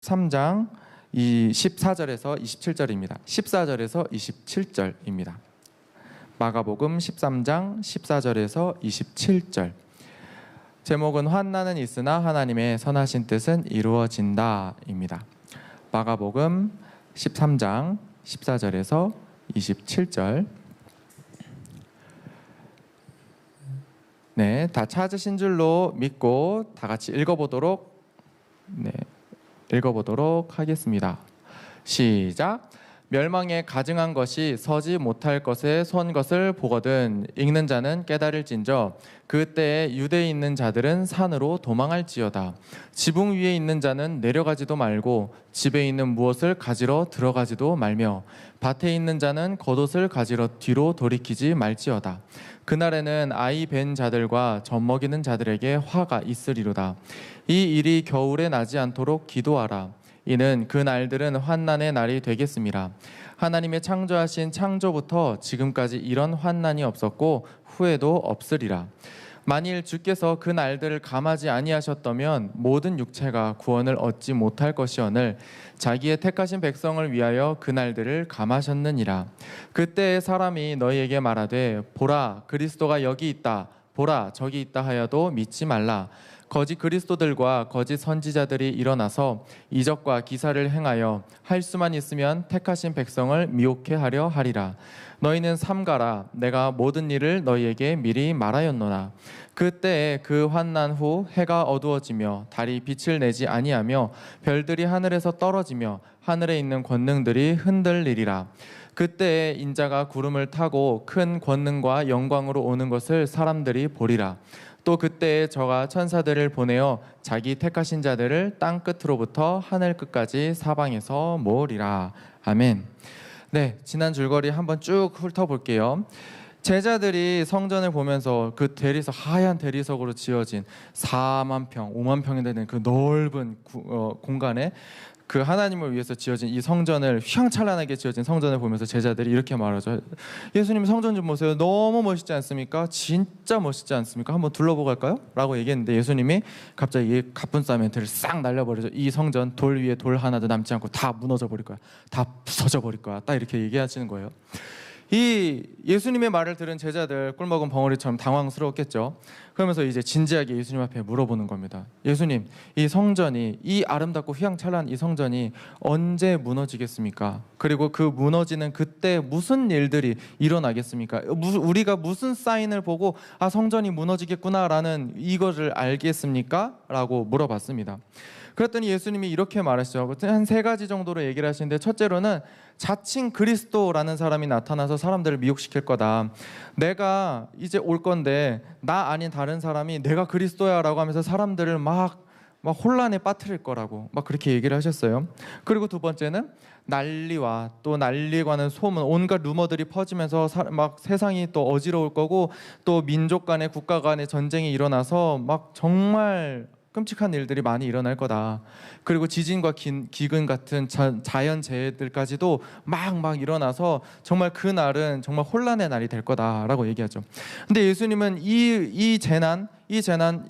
3장 14절에서 27절입니다. 14절에서 27절입니다. 마가복음 13장 14절에서 27절. 제목은 환난은 있으나 하나님의 선하신 뜻은 이루어진다입니다. 마가복음 13장 14절에서 27절. 네, 다 찾으신 줄로 믿고 다 같이 읽어보도록 하겠습니다. 시작. 멸망에 가증한 것이 서지 못할 것에 선 것을 보거든 읽는 자는 깨달을진저 그때에 유대에 있는 자들은 산으로 도망할지어다. 지붕 위에 있는 자는 내려가지도 말고 집에 있는 무엇을 가지러 들어가지도 말며 밭에 있는 자는 겉옷을 가지러 뒤로 돌이키지 말지어다. 그날에는 아이 뵌 자들과 젖 먹이는 자들에게 화가 있으리로다. 이 일이 겨울에 나지 않도록 기도하라. 이는 그 날들은 환난의 날이 되겠습니다. 하나님의 창조하신 창조부터 지금까지 이런 환난이 없었고 후에도 없으리라. 만일 주께서 그 날들을 감하지 아니하셨다면 모든 육체가 구원을 얻지 못할 것이오늘 자기의 택하신 백성을 위하여 그 날들을 감하셨느니라. 그때의 사람이 너희에게 말하되 보라 그리스도가 여기 있다 보라 저기 있다 하여도 믿지 말라. 거짓 그리스도들과 거짓 선지자들이 일어나서 이적과 기사를 행하여 할 수만 있으면 택하신 백성을 미혹해 하려 하리라. 너희는 삼가라. 내가 모든 일을 너희에게 미리 말하였노라. 그때에 그 환난 후 해가 어두워지며 달이 빛을 내지 아니하며 별들이 하늘에서 떨어지며 하늘에 있는 권능들이 흔들리리라. 그때에 인자가 구름을 타고 큰 권능과 영광으로 오는 것을 사람들이 보리라. 또 그때에 저가 천사들을 보내어 자기 택하신 자들을 땅 끝으로부터 하늘 끝까지 사방에서 모으리라. 아멘. 네, 지난 줄거리 한번 쭉 훑어볼게요. 제자들이 성전을 보면서 그 대리석, 하얀 대리석으로 지어진 4만 평, 5만 평이 되는 그 넓은 공간에 그 하나님을 위해서 지어진 이 성전을, 휘황찬란하게 지어진 성전을 보면서 제자들이 이렇게 말하죠. 예수님 성전 좀 보세요. 너무 멋있지 않습니까? 진짜 멋있지 않습니까? 한번 둘러보고 갈까요? 라고 얘기했는데 예수님이 갑자기 이 갑분싸 멘트를 싹 날려버리죠. 이 성전 돌 위에 돌 하나도 남지 않고 다 무너져 버릴 거야. 다 부서져 버릴 거야. 딱 이렇게 얘기하시는 거예요. 이 예수님의 말을 들은 제자들 꿀먹은 벙어리처럼 당황스러웠겠죠. 그러면서 이제 진지하게 예수님 앞에 물어보는 겁니다. 예수님, 이 성전이, 이 아름답고 휘황찬란한 이 성전이 언제 무너지겠습니까? 그리고 그 무너지는 그때 무슨 일들이 일어나겠습니까? 우리가 무슨 사인을 보고 아 성전이 무너지겠구나라는 이것을 알겠습니까? 라고 물어봤습니다. 그랬더니 예수님이 이렇게 말하시죠. 한 3가지 정도로 얘기를 하시는데 첫째로는 자칭 그리스도라는 사람이 나타나서 사람들을 미혹시킬 거다. 내가 이제 올 건데 나 아닌 다른 사람이 내가 그리스도야 라고 하면서 사람들을 막 혼란에 빠뜨릴 거라고 막 그렇게 얘기를 하셨어요. 그리고 두 번째는 난리와 또 난리에 관한 소문, 온갖 루머들이 퍼지면서 막 세상이 또 어지러울 거고 또 민족 간에 국가 간에 전쟁이 일어나서 막 정말 끔찍한 일들이 많이 일어날 거다. 그리고 지진과 기근 같은 자연재해들까지도 막 일어나서 정말 그 날은 정말 혼란의 날이 될 거다라고 얘기하죠. 근데 예수님은 이 재난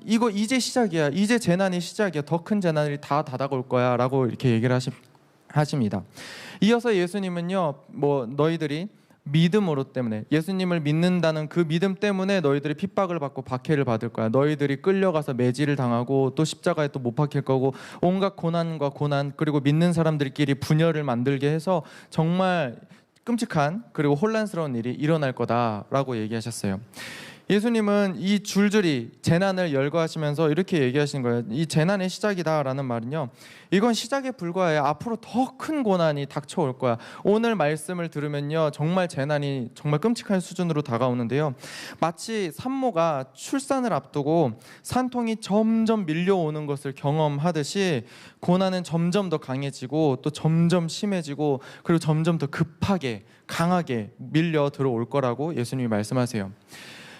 이거 이제 시작이야. 이제 재난이 시작이야. 더 큰 재난이 다 다가올 거야 라고 이렇게 얘기를 하십니다. 이어서 예수님은요, 너희들이 믿음으로 때문에 예수님을 믿는다는 그 믿음 때문에 너희들이 핍박을 받고 박해를 받을 거야. 너희들이 끌려가서 매질을 당하고 또 십자가에 또 못 박힐 거고 온갖 고난과 고난 그리고 믿는 사람들끼리 분열을 만들게 해서 정말 끔찍한 그리고 혼란스러운 일이 일어날 거다라고 얘기하셨어요. 예수님은 이 줄줄이 재난을 열거하시면서 이렇게 얘기하시는 거예요. 이 재난의 시작이다라는 말은요, 이건 시작에 불과해요. 앞으로 더 큰 고난이 닥쳐올 거야. 오늘 말씀을 들으면요, 정말 재난이 정말 끔찍한 수준으로 다가오는데요, 마치 산모가 출산을 앞두고 산통이 점점 밀려오는 것을 경험하듯이 고난은 점점 더 강해지고 또 점점 심해지고 그리고 점점 더 급하게 강하게 밀려 들어올 거라고 예수님이 말씀하세요.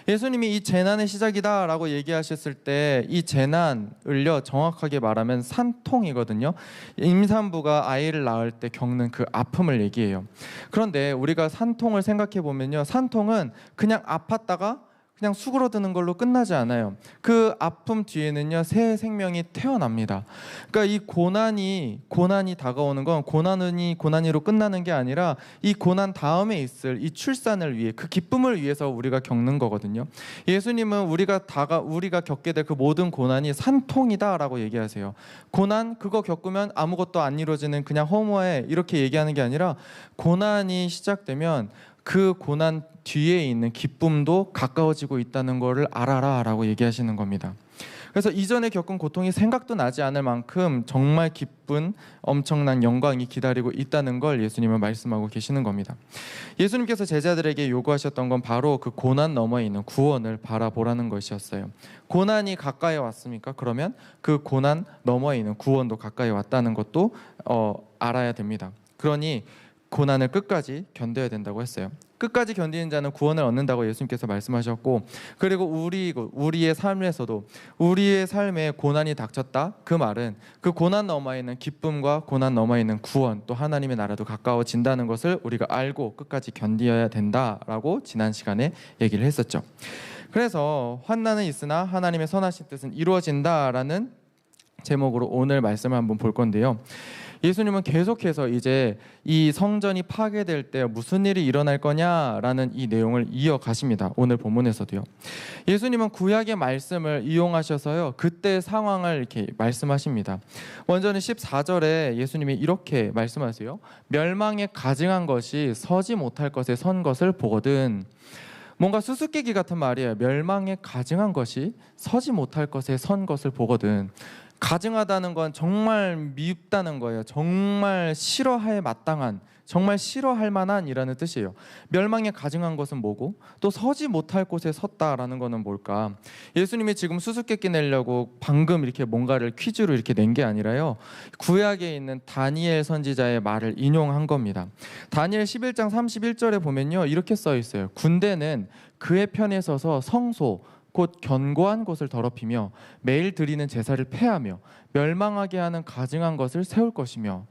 예수님이 이 재난의 시작이다 라고 얘기하셨을 때 이 재난을요 정확하게 말하면 산통이거든요. 임산부가 아이를 낳을 때 겪는 그 아픔을 얘기해요. 그런데 우리가 산통을 생각해 보면요, 산통은 그냥 아팠다가 그냥 수그러드는 걸로 끝나지 않아요. 그 아픔 뒤에는요, 새 생명이 태어납니다. 그러니까 이 고난이 다가오는 건 고난이로 끝나는 게 아니라 이 고난 다음에 있을 이 출산을 위해, 그 기쁨을 위해서 우리가 겪는 거거든요. 예수님은 우리가 겪게 될 그 모든 고난이 산통이다라고 얘기하세요. 고난 그거 겪으면 아무것도 안 이루어지는 그냥 허무해, 이렇게 얘기하는 게 아니라 고난이 시작되면 그 고난 뒤에 있는 기쁨도 가까워지고 있다는 것을 알아라 라고 얘기하시는 겁니다. 그래서 이전에 겪은 고통이 생각도 나지 않을 만큼 정말 기쁜 엄청난 영광이 기다리고 있다는 걸 예수님은 말씀하고 계시는 겁니다. 예수님께서 제자들에게 요구하셨던 건 바로 그 고난 너머에 있는 구원을 바라보라는 것이었어요. 고난이 가까이 왔습니까? 그러면 그 고난 너머에 있는 구원도 가까이 왔다는 것도 알아야 됩니다. 그러니 고난을 끝까지 견뎌야 된다고 했어요. 끝까지 견디는 자는 구원을 얻는다고 예수님께서 말씀하셨고, 그리고 우리의 삶에서도 우리의 삶에 고난이 닥쳤다, 그 말은 그 고난 너머에 있는 기쁨과 고난 너머에 있는 구원, 또 하나님의 나라도 가까워진다는 것을 우리가 알고 끝까지 견디어야 된다라고 지난 시간에 얘기를 했었죠. 그래서 환난은 있으나 하나님의 선하신 뜻은 이루어진다라는 제목으로 오늘 말씀을 한번 볼 건데요. 예수님은 계속해서 이제 이 성전이 파괴될 때 무슨 일이 일어날 거냐라는 이 내용을 이어가십니다. 오늘 본문에서도요. 예수님은 구약의 말씀을 이용하셔서요, 그때 상황을 이렇게 말씀하십니다. 먼저는 14절에 예수님이 이렇게 말씀하세요. 멸망에 가증한 것이 서지 못할 것에 선 것을 보거든. 뭔가 수수께끼 같은 말이에요. 멸망에 가증한 것이 서지 못할 것에 선 것을 보거든. 가증하다는 건 정말 밉다는 거예요. 정말 싫어할 마땅한, 정말 싫어할 만한 이라는 뜻이에요. 멸망에 가증한 것은 뭐고, 또 서지 못할 곳에 섰다라는 거는 뭘까? 예수님이 지금 수수께끼 내려고 방금 이렇게 뭔가를 퀴즈로 이렇게 낸 게 아니라요, 구약에 있는 다니엘 선지자의 말을 인용한 겁니다. 다니엘 11장 31절에 보면요, 이렇게 써 있어요. 군대는 그의 편에 서서 성소 곧 견고한 곳을 더럽히며 매일 드리는 제사를 폐하며 멸망하게 하는 가증한 것을 세울 것이며.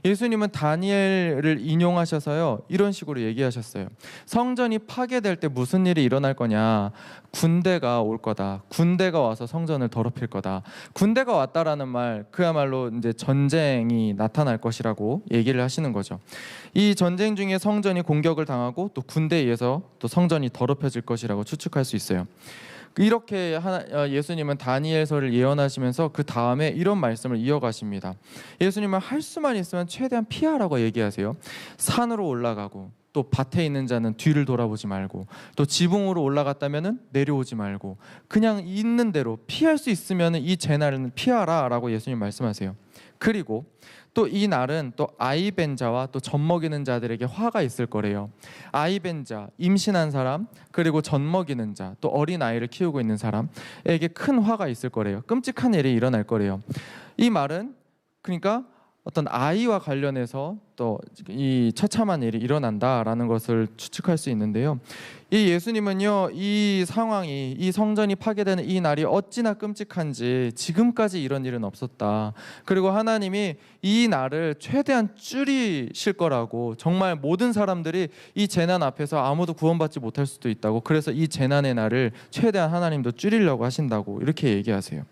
예수님은 다니엘을 인용하셔서요, 이런 식으로 얘기하셨어요. 성전이 파괴될 때 무슨 일이 일어날 거냐? 군대가 올 거다. 군대가 와서 성전을 더럽힐 거다. 군대가 왔다라는 말, 그야말로 이제 전쟁이 나타날 것이라고 얘기를 하시는 거죠. 이 전쟁 중에 성전이 공격을 당하고 또 군대에 의해서 또 성전이 더럽혀질 것이라고 추측할 수 있어요. 이렇게 예수님은 다니엘서를 예언하시면서 그 다음에 이런 말씀을 이어가십니다. 예수님은 할 수만 있으면 최대한 피하라고 얘기하세요. 산으로 올라가고, 또 밭에 있는 자는 뒤를 돌아보지 말고, 또 지붕으로 올라갔다면 내려오지 말고, 그냥 있는 대로 피할 수 있으면 이 재난을 피하라 라고 예수님 말씀하세요. 그리고 또 이 날은 또 아이벤 자와 또 젖 먹이는 자들에게 화가 있을 거래요. 아이벤 자, 임신한 사람, 그리고 젖 먹이는 자, 또 어린 아이를 키우고 있는 사람에게 큰 화가 있을 거래요. 끔찍한 일이 일어날 거래요. 이 말은 그러니까 어떤 아이와 관련해서 또 이 처참한 일이 일어난다라는 것을 추측할 수 있는데요. 이 예수님은요, 이 상황이, 이 성전이 파괴되는 이 날이 어찌나 끔찍한지 지금까지 이런 일은 없었다. 그리고 하나님이 이 날을 최대한 줄이실 거라고, 정말 모든 사람들이 이 재난 앞에서 아무도 구원받지 못할 수도 있다고, 그래서 이 재난의 날을 최대한 하나님도 줄이려고 하신다고 이렇게 얘기하세요.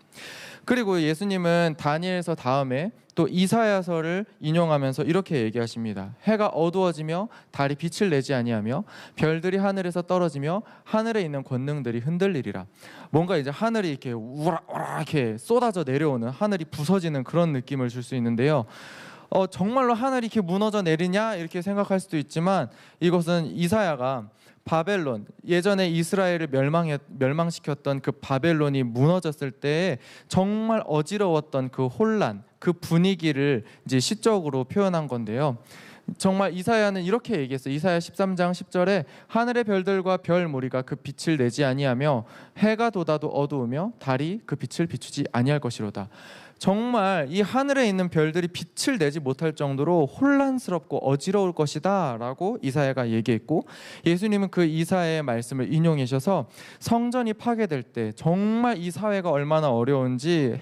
그리고 예수님은 다니엘서 다음에 또 이사야서를 인용하면서 이렇게 얘기하십니다. 해가 어두워지며 달이 빛을 내지 아니하며 별들이 하늘에서 떨어지며 하늘에 있는 권능들이 흔들리리라. 뭔가 이제 하늘이 이렇게 우락우락 이렇게 쏟아져 내려오는, 하늘이 부서지는 그런 느낌을 줄 수 있는데요. 정말로 하늘이 이렇게 무너져 내리냐 이렇게 생각할 수도 있지만, 이것은 이사야가 바벨론, 예전에 이스라엘을 멸망시켰던 그 바벨론이 무너졌을 때 정말 어지러웠던 그 혼란, 그 분위기를 이제 시적으로 표현한 건데요. 정말 이사야는 이렇게 얘기했어요. 이사야 13장 10절에 하늘의 별들과 별 무리가 그 빛을 내지 아니하며 해가 돋아도 어두우며 달이 그 빛을 비추지 아니할 것이로다. 정말 이 하늘에 있는 별들이 빛을 내지 못할 정도로 혼란스럽고 어지러울 것이다 라고 이사야가 얘기했고, 예수님은 그 이사야의 말씀을 인용하셔서 성전이 파괴될 때 정말 이 사회가 얼마나 어려운지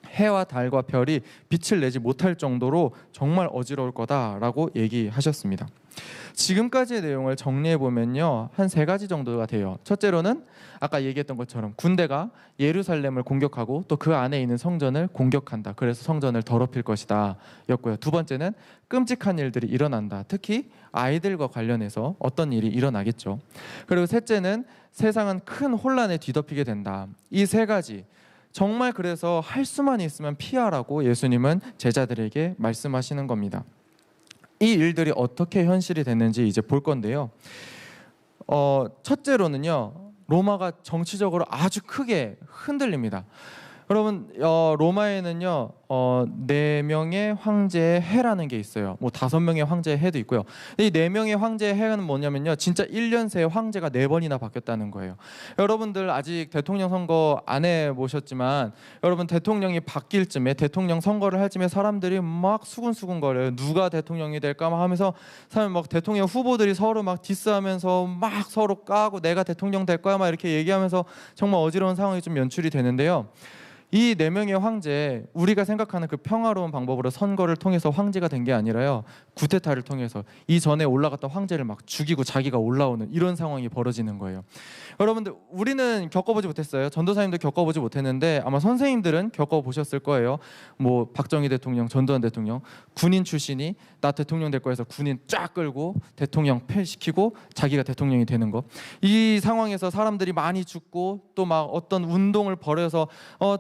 해와 달과 별이 빛을 내지 못할 정도로 정말 어지러울 거다라고 얘기하셨습니다. 지금까지의 내용을 정리해 보면요, 한 3가지 정도가 돼요. 첫째로는 아까 얘기했던 것처럼 군대가 예루살렘을 공격하고 또 그 안에 있는 성전을 공격한다. 그래서 성전을 더럽힐 것이다 였고요. 두 번째는 끔찍한 일들이 일어난다. 특히 아이들과 관련해서 어떤 일이 일어나겠죠. 그리고 셋째는 세상은 큰 혼란에 뒤덮이게 된다. 이 3가지 정말 그래서 할 수만 있으면 피하라고 예수님은 제자들에게 말씀하시는 겁니다. 이 일들이 어떻게 현실이 됐는지 이제 볼 건데요. 첫째로는요, 로마가 정치적으로 아주 크게 흔들립니다. 여러분, 로마에는요 4명의 황제의 해라는 게 있어요. 뭐 5명의 황제의 해도 있고요. 이 4명의 황제의 해는 뭐냐면요, 진짜 1년 새에 황제가 4번이나 바뀌었다는 거예요. 여러분들 아직 대통령 선거 안 해보셨지만 여러분 대통령이 바뀔 쯤에, 대통령 선거를 할 쯤에 사람들이 막 수군수군 거려요. 누가 대통령이 될까 막 하면서 사람 막 대통령 후보들이 서로 막 디스하면서 막 서로 까고 내가 대통령 될 거야 막 이렇게 얘기하면서 정말 어지러운 상황이 좀 연출이 되는데요. 이 4명의 황제, 우리가 생각하는 그 평화로운 방법으로 선거를 통해서 황제가 된 게 아니라요, 구테타를 통해서 이전에 올라갔던 황제를 막 죽이고 자기가 올라오는 이런 상황이 벌어지는 거예요. 여러분들, 우리는 겪어보지 못했어요. 전도사님도 겪어보지 못했는데 아마 선생님들은 겪어보셨을 거예요. 뭐 박정희 대통령, 전두환 대통령, 군인 출신이 나 대통령 될 거야 해서 군인 쫙 끌고 대통령 폐시키고 자기가 대통령이 되는 거. 이 상황에서 사람들이 많이 죽고 또 막 어떤 운동을 벌여서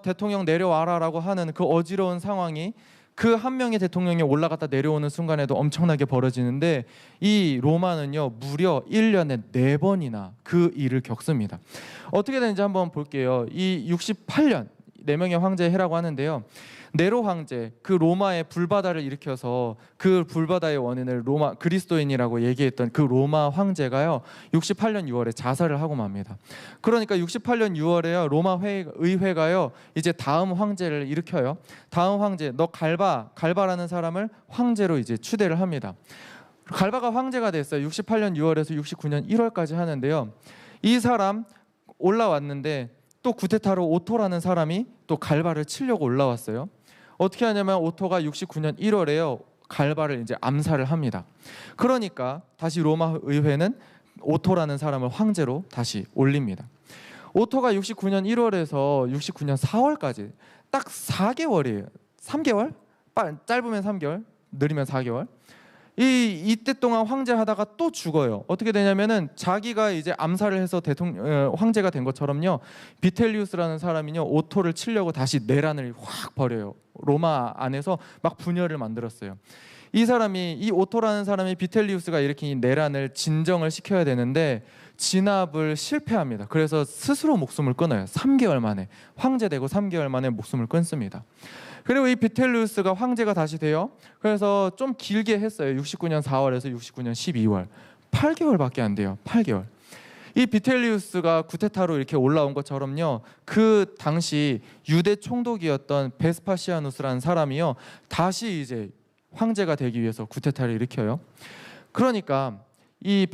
대통령 내려와라라고 하는 그 어지러운 상황이 그 한 명의 대통령이 올라갔다 내려오는 순간에도 엄청나게 벌어지는데, 이 로마는요 무려 1년에 4번이나 그 일을 겪습니다. 어떻게 되는지 한번 볼게요. 이 68년 4명의 황제의 해라고 하는데요, 네로 황제, 그 로마의 불바다를 일으켜서 그 불바다의 원인을 로마 그리스도인이라고 얘기했던 그 로마 황제가요 68년 6월에 자살을 하고 맙니다. 그러니까 68년 6월에요 로마 의회가요 이제 다음 황제를 일으켜요. 다음 황제, 너 갈바라는 사람을 황제로 이제 추대를 합니다. 갈바가 황제가 됐어요. 68년 6월에서 69년 1월까지 하는데요, 이 사람 올라왔는데 또 구테타로 오토라는 사람이 또 갈바를 치려고 올라왔어요. 어떻게 하냐면 오토가 69년 1월에요 갈바를 이제 암살을 합니다. 그러니까 다시 로마 의회는 오토라는 사람을 황제로 다시 올립니다. 오토가 69년 1월에서 69년 4월까지 딱 4개월이에요. 3개월? 짧으면 3개월, 느리면 4개월. 이때 동안 황제 하다가 또 죽어요. 어떻게 되냐면은 자기가 이제 암살을 해서 황제가 된 것처럼요, 비텔리우스라는 사람이요 오토를 치려고 다시 내란을 확 벌여요. 로마 안에서 막 분열을 만들었어요. 이 오토라는 사람이 비텔리우스가 일으킨 내란을 진정을 시켜야 되는데 진압을 실패합니다. 그래서 스스로 목숨을 끊어요. 3개월 만에, 황제 되고 3개월 만에 목숨을 끊습니다. 그리고 이 비텔리우스가 황제가 다시 돼요. 그래서 좀 길게 했어요. 69년 4월에서 69년 12월 8개월밖에 안 돼요. 8개월. 이 비텔리우스가 구테타로 이렇게 올라온 것처럼요, 그 당시 유대 총독이었던 베스파시아누스라는 사람이요 다시 이제 황제가 되기 위해서 구테타를 일으켜요. 그러니까 이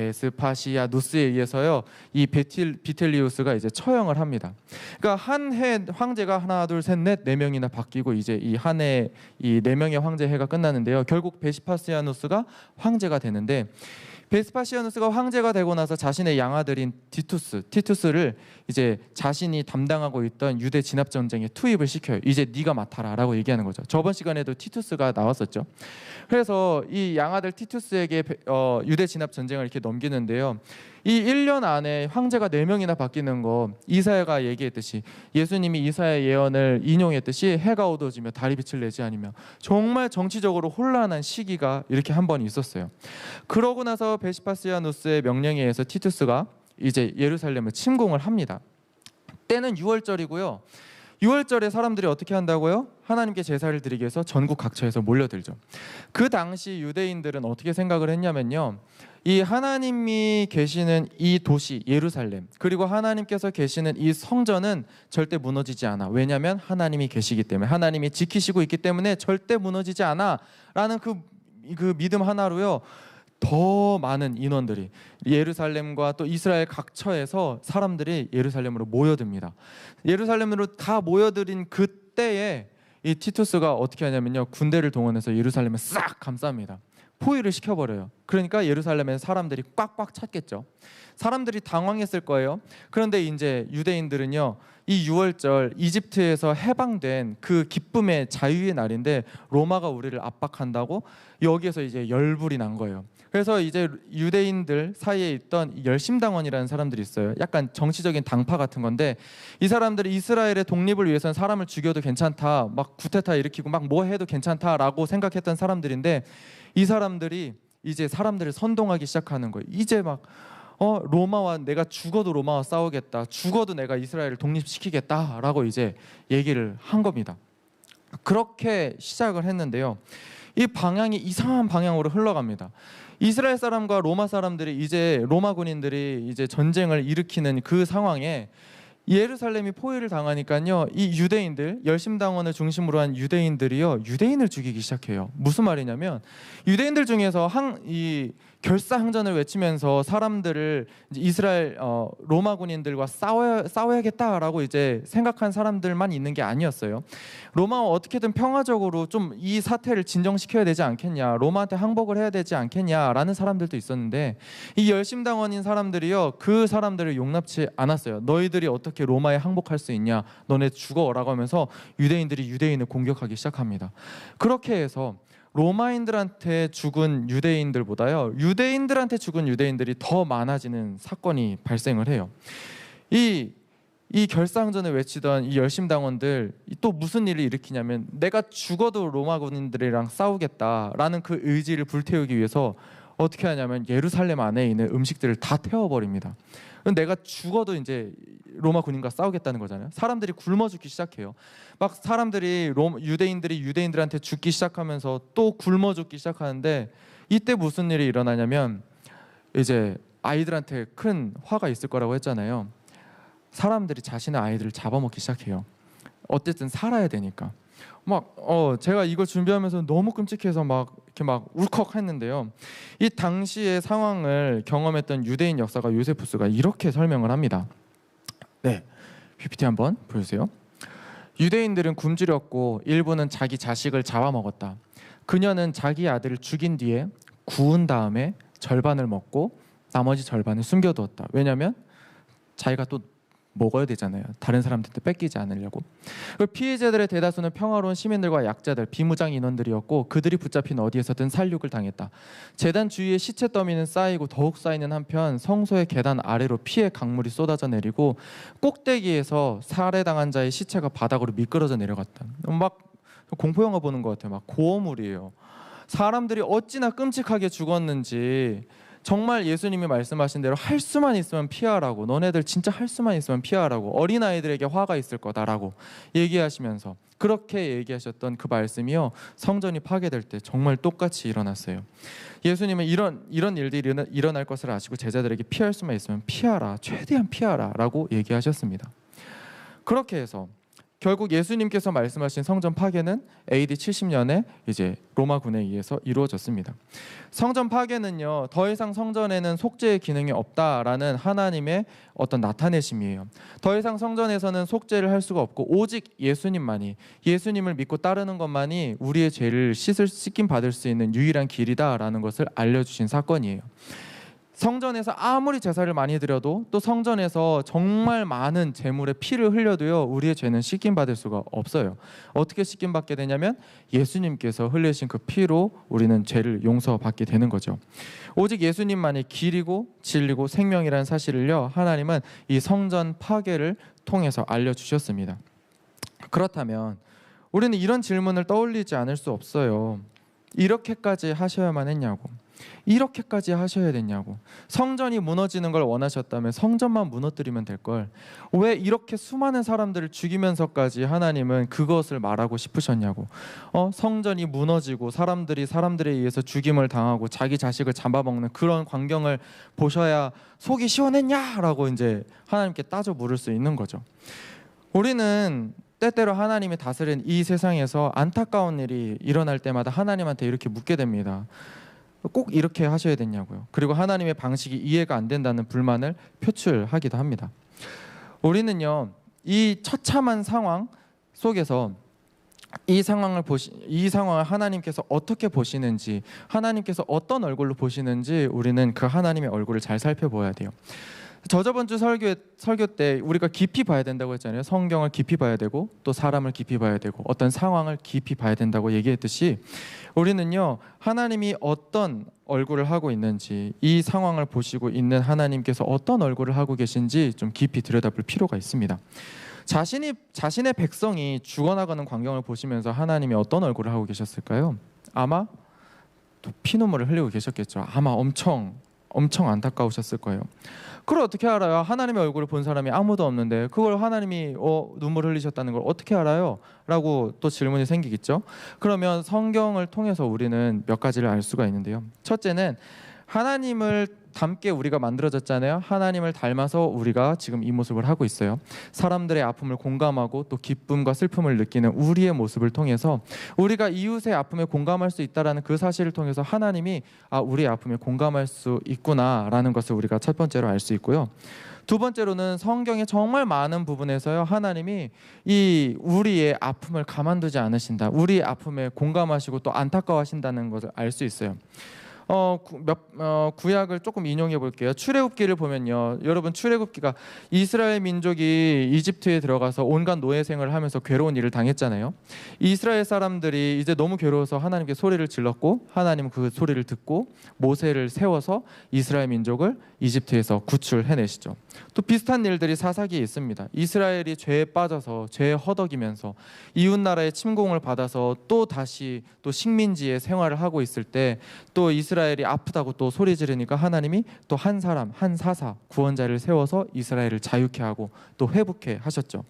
베스파시아누스에 의해서요 이 비텔리우스가 이제 처형을 합니다. 그러니까 한 해 황제가 하나 둘 셋 넷 4명이나 바뀌고 이제 이 한 해 이 4명의 황제 해가 끝나는데요, 결국 베스파시아누스가 황제가 되는데, 베스파시아누스가 황제가 되고 나서 자신의 양아들인 티투스를 이제 자신이 담당하고 있던 유대 진압 전쟁에 투입을 시켜요. 이제 네가 맡아라라고 얘기하는 거죠. 저번 시간에도 티투스가 나왔었죠. 그래서 이 양아들 티투스에게 유대 진압 전쟁을 이렇게 넘기는데요, 이 1년 안에 황제가 4명이나 바뀌는 거, 이사야가 얘기했듯이, 예수님이 이사야 예언을 인용했듯이 해가 어두워지며 달이 빛을 내지 않으며 정말 정치적으로 혼란한 시기가 이렇게 한 번 있었어요. 그러고 나서 베스파시아누스의 명령에 의해서 티투스가 이제 예루살렘을 침공을 합니다. 때는 6월절이고요. 6월절에 사람들이 어떻게 한다고요? 하나님께 제사를 드리기 위해서 전국 각처에서 몰려들죠. 그 당시 유대인들은 어떻게 생각을 했냐면요, 이 하나님이 계시는 이 도시 예루살렘, 그리고 하나님께서 계시는 이 성전은 절대 무너지지 않아. 왜냐하면 하나님이 계시기 때문에, 하나님이 지키시고 있기 때문에 절대 무너지지 않아 라는 그 믿음 하나로요 더 많은 인원들이 예루살렘과 또 이스라엘 각처에서 사람들이 예루살렘으로 모여듭니다. 예루살렘으로 다 모여들인 그때에 이 티투스가 어떻게 하냐면요, 군대를 동원해서 예루살렘을 싹 감쌉니다. 포위를 시켜버려요. 그러니까 예루살렘에 사람들이 꽉꽉 찼겠죠. 사람들이 당황했을 거예요. 그런데 이제 유대인들은요, 이 유월절 이집트에서 해방된 그 기쁨의 자유의 날인데 로마가 우리를 압박한다고 여기에서 이제 열불이 난 거예요. 그래서 이제 유대인들 사이에 있던 열심당원이라는 사람들이 있어요. 약간 정치적인 당파 같은 건데, 이 사람들이 이스라엘의 독립을 위해서는 사람을 죽여도 괜찮다, 막 쿠데타 일으키고 막 뭐 해도 괜찮다라고 생각했던 사람들인데, 이 사람들이 이제 사람들을 선동하기 시작하는 거예요. 이제 막 로마와 내가 죽어도 로마와 싸우겠다, 죽어도 내가 이스라엘을 독립시키겠다라고 이제 얘기를 한 겁니다. 그렇게 시작을 했는데요, 이 방향이 이상한 방향으로 흘러갑니다. 이스라엘 사람과 로마 사람들이 이제 로마 군인들이 이제 전쟁을 일으키는 그 상황에 예루살렘이 포위를 당하니까요, 이 유대인들, 열심당원을 중심으로 한 유대인들이요, 유대인을 죽이기 시작해요. 무슨 말이냐면, 유대인들 중에서 이 결사항전을 외치면서 사람들을 이제 이스라엘 로마 군인들과 싸워야겠다라고 이제 생각한 사람들만 있는 게 아니었어요. 로마와 어떻게든 평화적으로 좀 이 사태를 진정시켜야 되지 않겠냐, 로마한테 항복을 해야 되지 않겠냐라는 사람들도 있었는데, 이 열심당원인 사람들이요, 그 사람들을 용납치 않았어요. 너희들이 어떻게 로마에 항복할 수 있냐, 너네 죽어라고 하면서 유대인들이 유대인을 공격하기 시작합니다. 그렇게 해서 로마인들한테 죽은 유대인들보다요, 유대인들한테 죽은 유대인들이 더 많아지는 사건이 발생을 해요. 이 결사항전을 외치던 이 열심당원들 또 무슨 일을 일으키냐면, 내가 죽어도 로마 군인들이랑 싸우겠다라는 그 의지를 불태우기 위해서 어떻게 하냐면 예루살렘 안에 있는 음식들을 다 태워버립니다. 내가 죽어도 이제 로마 군인과 싸우겠다는 거잖아요. 사람들이 굶어 죽기 시작해요. 막 사람들이 유대인들이 유대인들한테 죽기 시작하면서 또 굶어 죽기 시작하는데, 이때 무슨 일이 일어나냐면, 이제 아이들한테 큰 화가 있을 거라고 했잖아요. 사람들이 자신의 아이들을 잡아먹기 시작해요. 어쨌든 살아야 되니까. 막 제가 이걸 준비하면서 너무 끔찍해서 막 이렇게 막 울컥했는데요, 이 당시의 상황을 경험했던 유대인 역사가 요세푸스가 이렇게 설명을 합니다. 네, PPT 한번 보여주세요. 유대인들은 굶주렸고 일부는 자기 자식을 잡아먹었다. 그녀는 자기 아들을 죽인 뒤에 구운 다음에 절반을 먹고 나머지 절반을 숨겨두었다. 왜냐하면 자기가 또 먹어야 되잖아요. 다른 사람들한테 뺏기지 않으려고. 피해자들의 대다수는 평화로운 시민들과 약자들, 비무장 인원들이었고, 그들이 붙잡힌 어디에서든 살육을 당했다. 제단 주위에 시체 더미는 쌓이고 더욱 쌓이는 한편, 성소의 계단 아래로 피의 강물이 쏟아져 내리고, 꼭대기에서 살해당한 자의 시체가 바닥으로 미끄러져 내려갔다. 막 공포 영화 보는 것 같아요. 막 고어물이에요. 사람들이 어찌나 끔찍하게 죽었는지, 정말 예수님이 말씀하신 대로 할 수만 있으면 피하라고, 너네들 진짜 할 수만 있으면 피하라고, 어린아이들에게 화가 있을 거다라고 얘기하시면서, 그렇게 얘기하셨던 그 말씀이요, 성전이 파괴될 때 정말 똑같이 일어났어요. 예수님은 이런 일들이 일어날 것을 아시고 제자들에게 피할 수만 있으면 피하라, 최대한 피하라 라고 얘기하셨습니다. 그렇게 해서 결국 예수님께서 말씀하신 성전 파괴는 AD 70년에 이제 로마군에 의해서 이루어졌습니다. 성전 파괴는요, 더 이상 성전에는 속죄의 기능이 없다라는 하나님의 어떤 나타내심이에요. 더 이상 성전에서는 속죄를 할 수가 없고, 오직 예수님만이, 예수님을 믿고 따르는 것만이 우리의 죄를 씻김 받을 수 있는 유일한 길이다라는 것을 알려주신 사건이에요. 성전에서 아무리 제사를 많이 드려도, 또 성전에서 정말 많은 제물의 피를 흘려도요, 우리의 죄는 씻김 받을 수가 없어요. 어떻게 씻김 받게 되냐면 예수님께서 흘리신 그 피로 우리는 죄를 용서받게 되는 거죠. 오직 예수님만이 길이고 진리고 생명이라는 사실을요, 하나님은 이 성전 파괴를 통해서 알려주셨습니다. 그렇다면 우리는 이런 질문을 떠올리지 않을 수 없어요. 이렇게까지 하셔야만 했냐고, 이렇게까지 하셔야 됐냐고. 성전이 무너지는 걸 원하셨다면 성전만 무너뜨리면 될 걸, 왜 이렇게 수많은 사람들을 죽이면서까지 하나님은 그것을 말하고 싶으셨냐고. 성전이 무너지고 사람들에 의해서 죽임을 당하고 자기 자식을 잡아먹는 그런 광경을 보셔야 속이 시원했냐라고 이제 하나님께 따져 물을 수 있는 거죠. 우리는 때때로 하나님이 다스린 이 세상에서 안타까운 일이 일어날 때마다 하나님한테 이렇게 묻게 됩니다. 꼭 이렇게 하셔야 되냐고요. 그리고 하나님의 방식이 이해가 안 된다는 불만을 표출하기도 합니다. 우리는요, 이 처참한 상황 속에서 이 상황을 하나님께서 어떻게 보시는지, 하나님께서 어떤 얼굴로 보시는지 우리는 그 하나님의 얼굴을 잘 살펴보아야 돼요. 저번 주 설교 때 우리가 깊이 봐야 된다고 했잖아요. 성경을 깊이 봐야 되고 또 사람을 깊이 봐야 되고 어떤 상황을 깊이 봐야 된다고 얘기했듯이, 우리는요, 하나님이 어떤 얼굴을 하고 있는지, 이 상황을 보시고 있는 하나님께서 어떤 얼굴을 하고 계신지 좀 깊이 들여다볼 필요가 있습니다. 자신의 백성이 죽어나가는 광경을 보시면서 하나님이 어떤 얼굴을 하고 계셨을까요? 아마 또 피눈물을 흘리고 계셨겠죠. 아마 엄청 안타까우셨을 거예요. 그걸 어떻게 알아요? 하나님의 얼굴을 본 사람이 아무도 없는데 그걸 하나님이 눈물을 흘리셨다는 걸 어떻게 알아요? 라고 또 질문이 생기겠죠. 그러면 성경을 통해서 우리는 몇 가지를 알 수가 있는데요. 첫째는 하나님을 닮게 우리가 만들어졌잖아요. 하나님을 닮아서 우리가 지금 이 모습을 하고 있어요. 사람들의 아픔을 공감하고 또 기쁨과 슬픔을 느끼는 우리의 모습을 통해서 우리가 이웃의 아픔에 공감할 수 있다는 그 사실을 통해서 하나님이 우리의 아픔에 공감할 수 있구나라는 것을 우리가 첫 번째로 알 수 있고요. 두 번째로는 성경의 정말 많은 부분에서요, 하나님이 이 우리의 아픔을 가만두지 않으신다, 우리의 아픔에 공감하시고 또 안타까워하신다는 것을 알 수 있어요. 구약을 조금 인용해 볼게요. 출애굽기를 보면요, 여러분, 출애굽기가 이스라엘 민족이 이집트에 들어가서 온갖 노예 생활을 하면서 괴로운 일을 당했잖아요. 이스라엘 사람들이 이제 너무 괴로워서 하나님께 소리를 질렀고, 하나님은 그 소리를 듣고 모세를 세워서 이스라엘 민족을 이집트에서 구출해내시죠. 또 비슷한 일들이 사사기에 있습니다. 이스라엘이 죄에 빠져서 죄에 허덕이면서 이웃 나라의 침공을 받아서 또 다시 또 식민지의 생활을 하고 있을 때 또 이스라엘이 아프다고 또 소리 지르니까 하나님이 또 한 사람, 한 사사, 구원자를 세워서 이스라엘을 자유케 하고 또 회복해 하셨죠.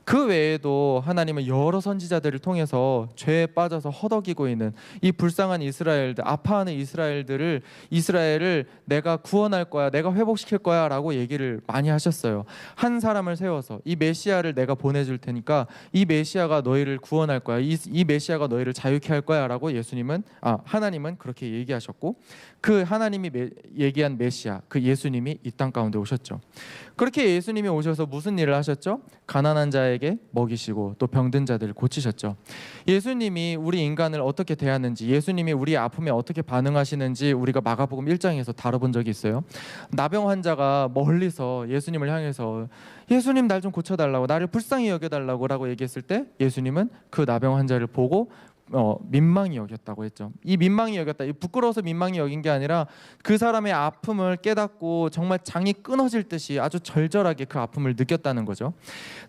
그 외에도 하나님은 여러 선지자들을 통해서 죄에 빠져서 허덕이고 있는 이 불쌍한 이스라엘들, 아파하는 이스라엘을 내가 구원할 거야, 내가 회복시킬 거야 라고 얘기를 많이 하셨어요. 한 사람을 세워서 이 메시아를 내가 보내줄 테니까 이 메시아가 너희를 구원할 거야, 이 메시아가 너희를 자유케 할 거야 라고 하나님은 그렇게 얘기하셨고, 그 하나님이 얘기한 메시아, 그 예수님이 이 땅 가운데 오셨죠. 그렇게 예수님이 오셔서 무슨 일을 하셨죠? 가난한 자에게 먹이시고 또 병든 자들을 고치셨죠. 예수님이 우리 인간을 어떻게 대하는지, 예수님이 우리의 아픔에 어떻게 반응하시는지 우리가 마가복음 1장에서 다뤄본 적이 있어요. 나병 환자가 멀리서 예수님을 향해서 예수님, 날 좀 고쳐달라고, 나를 불쌍히 여겨달라고 라고 얘기했을 때 예수님은 그 나병 환자를 보고 민망히 여겼다고 했죠. 이 민망히 여겼다, 이 부끄러워서 민망히 여긴 게 아니라 그 사람의 아픔을 깨닫고 정말 장이 끊어질 듯이 아주 절절하게 그 아픔을 느꼈다는 거죠.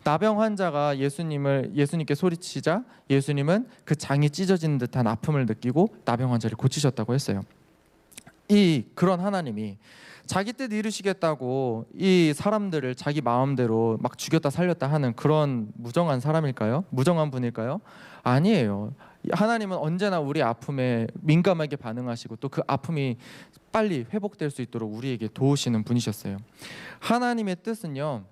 나병 환자가 예수님께 소리치자 예수님은 그 장이 찢어지는 듯한 아픔을 느끼고 나병 환자를 고치셨다고 했어요. 그런 하나님이 자기 뜻 이루시겠다고 이 사람들을 자기 마음대로 막 죽였다 살렸다 하는 그런 무정한 사람일까요? 무정한 분일까요? 아니에요. 하나님은 언제나 우리 아픔에 민감하게 반응하시고 또 그 아픔이 빨리 회복될 수 있도록 우리에게 도우시는 분이셨어요. 하나님의 뜻은요,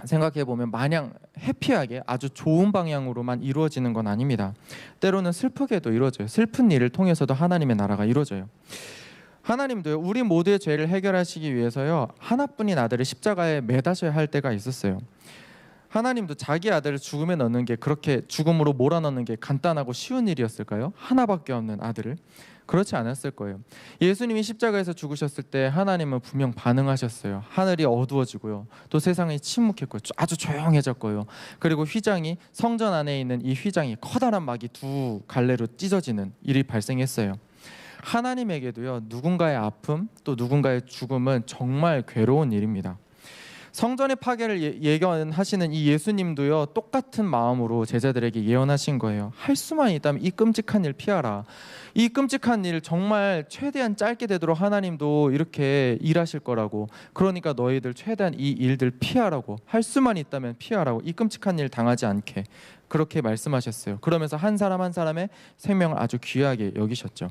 생각해보면 마냥 해피하게 아주 좋은 방향으로만 이루어지는 건 아닙니다. 때로는 슬프게도 이루어져요. 슬픈 일을 통해서도 하나님의 나라가 이루어져요. 하나님도요, 우리 모두의 죄를 해결하시기 위해서요, 하나뿐인 아들을 십자가에 매다셔야 할 때가 있었어요. 하나님도 자기 아들을 죽음에 넣는 게, 그렇게 죽음으로 몰아넣는 게 간단하고 쉬운 일이었을까요? 하나밖에 없는 아들을. 그렇지 않았을 거예요. 예수님이 십자가에서 죽으셨을 때 하나님은 분명 반응하셨어요. 하늘이 어두워지고요, 또 세상이 침묵했고요, 아주 조용해졌고요. 그리고 성전 안에 있는 이 휘장이 커다란 막이 두 갈래로 찢어지는 일이 발생했어요. 하나님에게도요, 누군가의 아픔 또 누군가의 죽음은 정말 괴로운 일입니다. 성전의 파괴를 예견하시는 이 예수님도요, 똑같은 마음으로 제자들에게 예언하신 거예요. 할 수만 있다면 이 끔찍한 일 피하라. 이 끔찍한 일 정말 최대한 짧게 되도록 하나님도 이렇게 일하실 거라고, 그러니까 너희들 최대한 이 일들 피하라고, 할 수만 있다면 피하라고, 이 끔찍한 일 당하지 않게 그렇게 말씀하셨어요. 그러면서 한 사람 한 사람의 생명을 아주 귀하게 여기셨죠.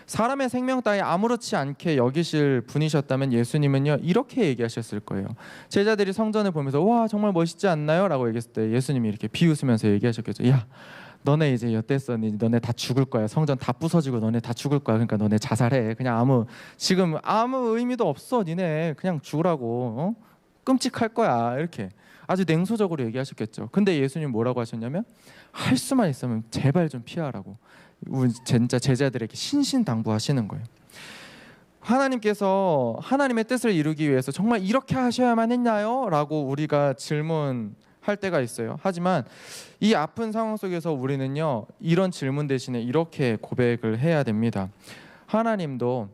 사람의 생명 따위 아무렇지 않게 여기실 분이셨다면 예수님은요, 이렇게 얘기하셨을 거예요. 제자들이 성전을 보면서 와, 정말 멋있지 않나요? 라고 얘기했을 때 예수님이 이렇게 비웃으면서 얘기하셨겠죠. 야, 너네 이제 엿됐어. 너네 다 죽을 거야. 성전 다 부서지고 너네 다 죽을 거야. 그러니까 너네 자살해. 그냥 지금 아무 의미도 없어. 니네 그냥 죽으라고. 끔찍할 거야. 이렇게 아주 냉소적으로 얘기하셨겠죠. 근데 예수님 뭐라고 하셨냐면 할 수만 있으면 제발 좀 피하라고 진짜 제자들에게 신신당부하시는 거예요. 하나님께서 하나님의 뜻을 이루기 위해서 정말 이렇게 하셔야만 했나요? 라고 우리가 질문할 때가 있어요. 하지만 이 아픈 상황 속에서 우리는요, 이런 질문 대신에 이렇게 고백을 해야 됩니다. 하나님도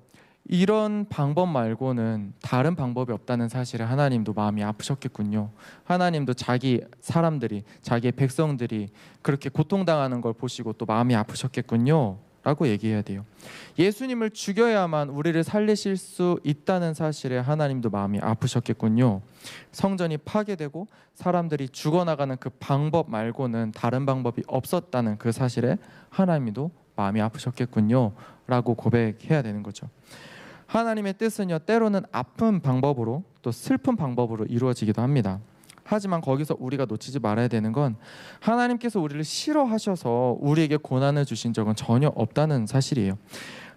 이런 방법 말고는 다른 방법이 없다는 사실에 하나님도 마음이 아프셨겠군요. 하나님도 자기 사람들이, 자기의 백성들이 그렇게 고통당하는 걸 보시고 또 마음이 아프셨겠군요 라고 얘기해야 돼요. 예수님을 죽여야만 우리를 살리실 수 있다는 사실에 하나님도 마음이 아프셨겠군요. 성전이 파괴되고 사람들이 죽어나가는 그 방법 말고는 다른 방법이 없었다는 그 사실에 하나님도 마음이 아프셨겠군요 라고 고백해야 되는 거죠. 하나님의 뜻은요, 때로는 아픈 방법으로 또 슬픈 방법으로 이루어지기도 합니다. 하지만 거기서 우리가 놓치지 말아야 되는 건 하나님께서 우리를 싫어하셔서 우리에게 고난을 주신 적은 전혀 없다는 사실이에요.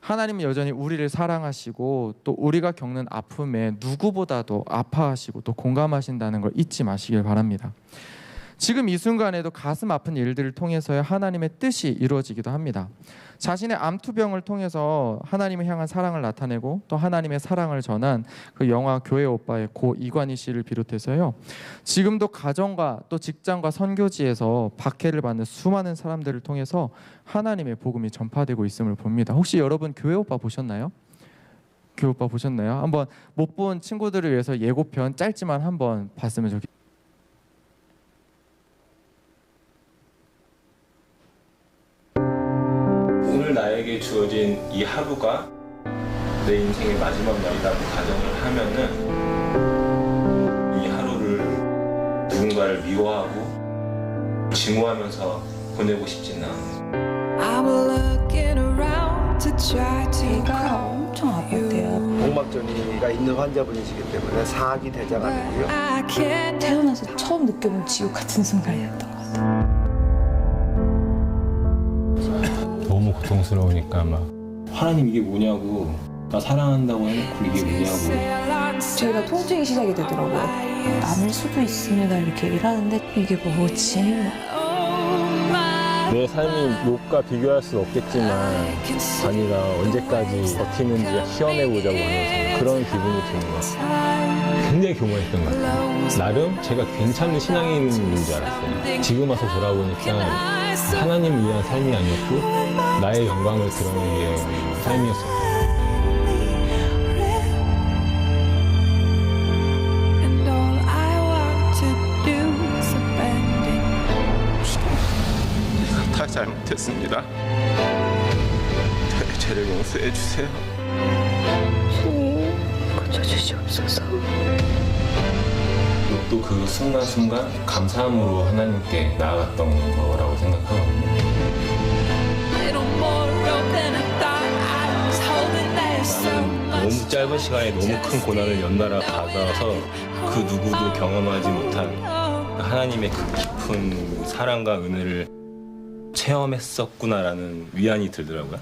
하나님은 여전히 우리를 사랑하시고 또 우리가 겪는 아픔에 누구보다도 아파하시고 또 공감하신다는 걸 잊지 마시길 바랍니다. 지금 이 순간에도 가슴 아픈 일들을 통해서야 하나님의 뜻이 이루어지기도 합니다. 자신의 암투병을 통해서 하나님을 향한 사랑을 나타내고 또 하나님의 사랑을 전한 그 영화 교회 오빠의 고 이관희 씨를 비롯해서요, 지금도 가정과 또 직장과 선교지에서 박해를 받는 수많은 사람들을 통해서 하나님의 복음이 전파되고 있음을 봅니다. 혹시 여러분 교회 오빠 보셨나요? 교회 오빠 보셨나요? 한번 못 본 친구들을 위해서 예고편 짧지만 한번 봤으면 좋겠습니다. 오늘 나에게 주어진 이 하루가 내 인생의 마지막 날이라고 가정을 하면은 이 하루를 누군가를 미워하고 증오하면서 보내고 싶지는 않아요. 제가 엄청 아팠대요. 복막전이가 있는 환자분이시기 때문에 사악이 대장암이고요. 태어나서 처음 느껴본 지옥 같은 순간이었던 것 같아요. 너무 고통스러우니까 막 하나님 이게 뭐냐고, 나 사랑한다고 해놓고 이게 뭐냐고. 저희가 통증이 시작이 되더라고요. 남을 수도 있습니다 이렇게 얘기를 하는데 이게 뭐지? 내 삶이 욕과 비교할 수 없겠지만 아니가 언제까지 버티는지 시험해보자고 하면서 그런 기분이 드는 거예요. 굉장히 교만했던 것 같아요. 나름 제가 괜찮은 신앙이 있는 분인 줄 알았어요. 지금 와서 돌아보니까 하나님을 위한 삶이 아니었고 나의 영광을 드러내기 위한 삶이었어요. 다 잘못했습니다. 저의 죄를 용서해 주세요. 주님 고쳐주시옵소서. 또 그 순간순간 감사함으로 하나님께 나아갔던 거라고 생각하거든요. 나는 너무 짧은 시간에 너무 큰 고난을 연달아 받아서 그 누구도 경험하지 못한 하나님의 그 깊은 사랑과 은혜를 체험했었구나라는 위안이 들더라고요.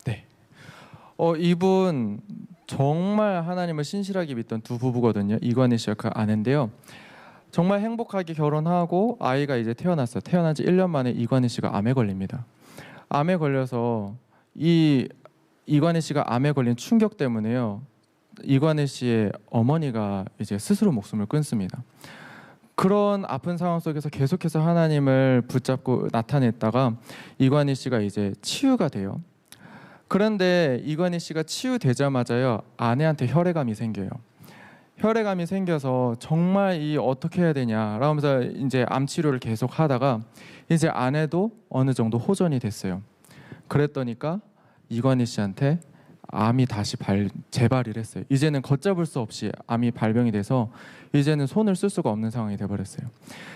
네. 이분 정말 하나님을 신실하게 믿던 두 부부거든요. 이관희 씨와 그 아내인데요. 정말 행복하게 결혼하고 아이가 이제 태어났어요. 태어난 지 1년 만에 이관희 씨가 암에 걸립니다. 암에 걸려서 이관희 씨가 암에 걸린 충격 때문에요, 이관희 씨의 어머니가 이제 스스로 목숨을 끊습니다. 그런 아픈 상황 속에서 계속해서 하나님을 붙잡고 나타냈다가 이관희 씨가 이제 치유가 돼요. 그런데 이관희 씨가 치유되자마자요, 아내한테 혈액암이 생겨요. 혈액암이 생겨서 정말 어떻게 해야 되냐라고 하면서 이제 암 치료를 계속 하다가 이제 아내도 어느 정도 호전이 됐어요. 그랬더니까 이관희 씨한테 암이 다시 재발을 했어요. 이제는 걷잡을 수 없이 암이 발병이 돼서 이제는 손을 쓸 수가 없는 상황이 돼버렸어요.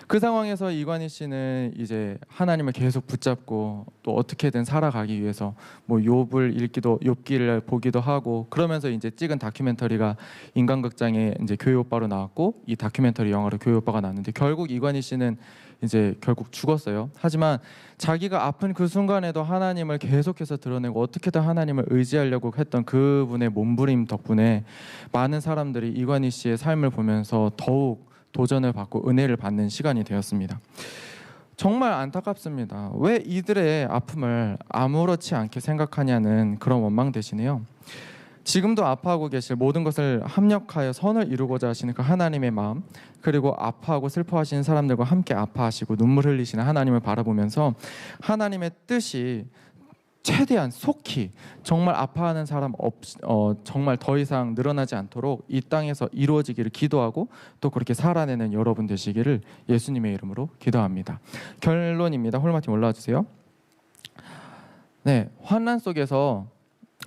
그 상황에서 이관희 씨는 이제 하나님을 계속 붙잡고 또 어떻게든 살아가기 위해서 뭐 욥기를 보기도 하고 그러면서 이제 찍은 다큐멘터리가 인간극장에 이제 교회 오빠로 나왔고 이 다큐멘터리 영화로 교회 오빠가 나왔는데 결국 이관희 씨는 이제 결국 죽었어요. 하지만 자기가 아픈 그 순간에도 하나님을 계속해서 드러내고 어떻게든 하나님을 의지하려고 했던 그분의 몸부림 덕분에 많은 사람들이 이관희 씨의 삶을 보면서 더욱 도전을 받고 은혜를 받는 시간이 되었습니다. 정말 안타깝습니다. 왜 이들의 아픔을 아무렇지 않게 생각하냐는 그런 원망 대신에요. 지금도 아파하고 계실 모든 것을 합력하여 선을 이루고자 하시는 그 하나님의 마음, 그리고 아파하고 슬퍼하시는 사람들과 함께 아파하시고 눈물 흘리시는 하나님을 바라보면서 하나님의 뜻이 최대한 속히 정말 아파하는 사람 정말 더 이상 늘어나지 않도록 이 땅에서 이루어지기를 기도하고 또 그렇게 살아내는 여러분 되시기를 예수님의 이름으로 기도합니다. 결론입니다. 홀마팀 올라와 주세요. 네, 환난 속에서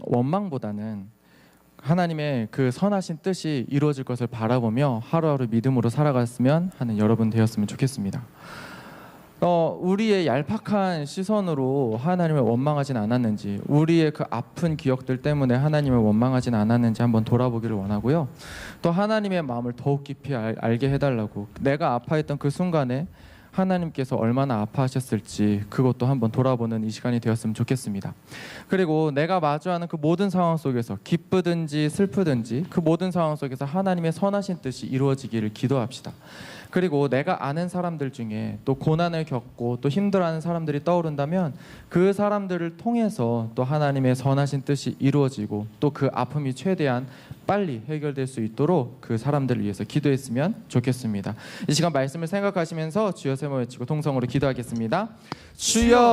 원망보다는 하나님의 그 선하신 뜻이 이루어질 것을 바라보며 하루하루 믿음으로 살아갔으면 하는 여러분 되었으면 좋겠습니다. 우리의 얄팍한 시선으로 하나님을 원망하진 않았는지, 우리의 그 아픈 기억들 때문에 하나님을 원망하진 않았는지 한번 돌아보기를 원하고요. 또 하나님의 마음을 더욱 깊이 알게 해달라고, 내가 아파했던 그 순간에 하나님께서 얼마나 아파하셨을지 그것도 한번 돌아보는 이 시간이 되었으면 좋겠습니다. 그리고 내가 마주하는 그 모든 상황 속에서 기쁘든지 슬프든지 그 모든 상황 속에서 하나님의 선하신 뜻이 이루어지기를 기도합시다. 그리고 내가 아는 사람들 중에 또 고난을 겪고 또 힘들어하는 사람들이 떠오른다면 그 사람들을 통해서 또 하나님의 선하신 뜻이 이루어지고 또 그 아픔이 최대한 빨리 해결될 수 있도록 그 사람들을 위해서 기도했으면 좋겠습니다. 이 시간 말씀을 생각하시면서 주여 세 번 외치고 통성으로 기도하겠습니다. 주여